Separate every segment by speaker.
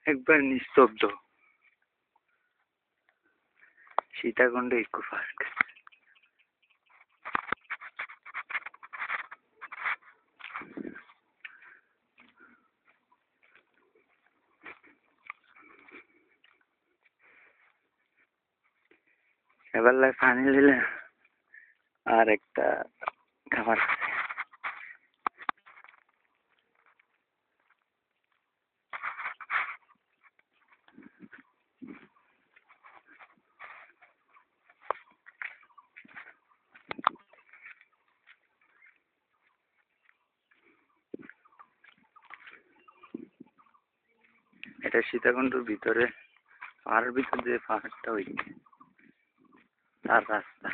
Speaker 1: একবার নিস্তব্ধ। Sitakunda eco park. এবেলায় পানি দিলে আর একটা খাবার আছে। এটা সীতাকুণ্ডর ভিতরে, পাহাড়ের ভিতর দিয়ে পাহাড়টা হইছে তার রাস্তা।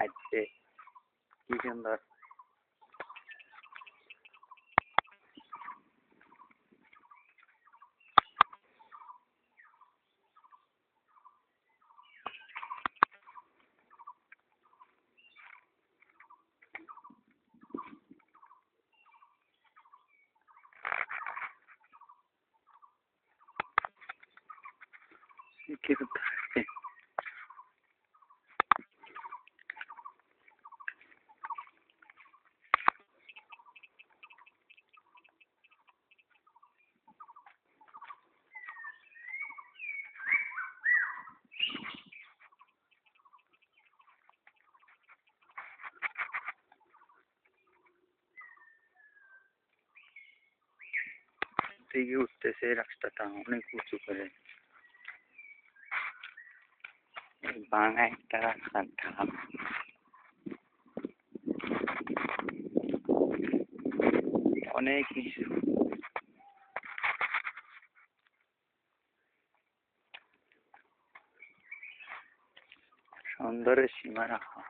Speaker 1: আজকে কি সুন্দর। কি সুন্দর। দিকে উঠতেছে রাস্তাটা অনেক উঁচু করে, ভাঙা একটা রাস্তার ঢাল। অনেক কিছু সুন্দরের সীমা রাখা।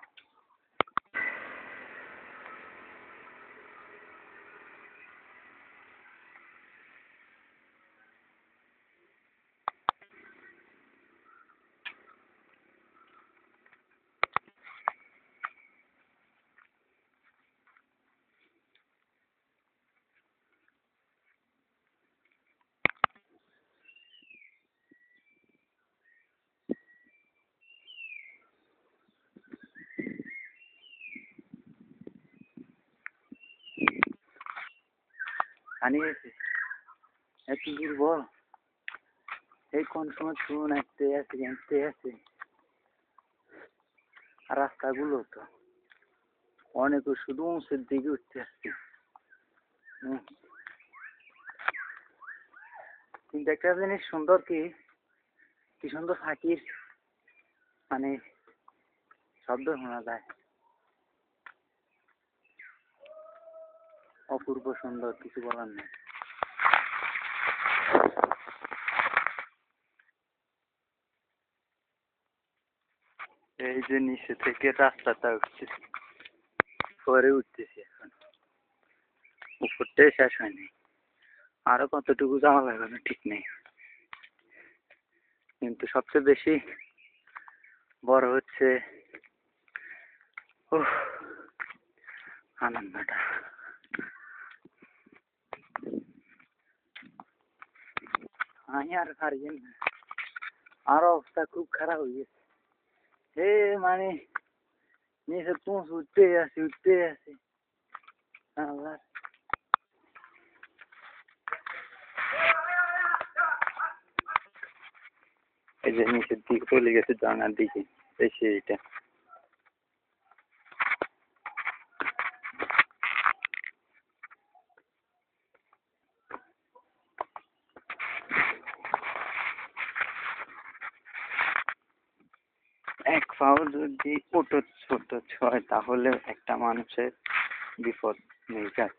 Speaker 1: পানি গেছে এত দুর্বল। এই কোন সময় চুন আসতে আছে। আর রাস্তাগুলো তো অনেক শুধু উঁচুর দিকে উঠতে আসছে। কিন্তু একটা জিনিস সুন্দর, কি সুন্দর ফাঁকির মানে শব্দ শোনা যায়। অপূর্ব সুন্দর, কিছু বলার নেই। এই যে নিচে থেকে রাস্তাটা উঠতেছে, পরে উঠতেছে, এখন উপরটাই শেষ হয়নি, আরো কতটুকু যাওয়া লাগবে ঠিক নেই। কিন্তু সবচেয়ে বেশি বড় হচ্ছে আনন্দটা। আমি আর পারি না, আর অবস্থা খুব খারাপ হয়ে গেছে। মানে নিচে পৌঁছ উঠতে আছে আবার। এই যে নিচের দিকে চলে গেছে, জানার দিকে এসে এটা এক পাও যদি ছোট হয় তাহলে একটা মানুষের বিপদ নেই যায়।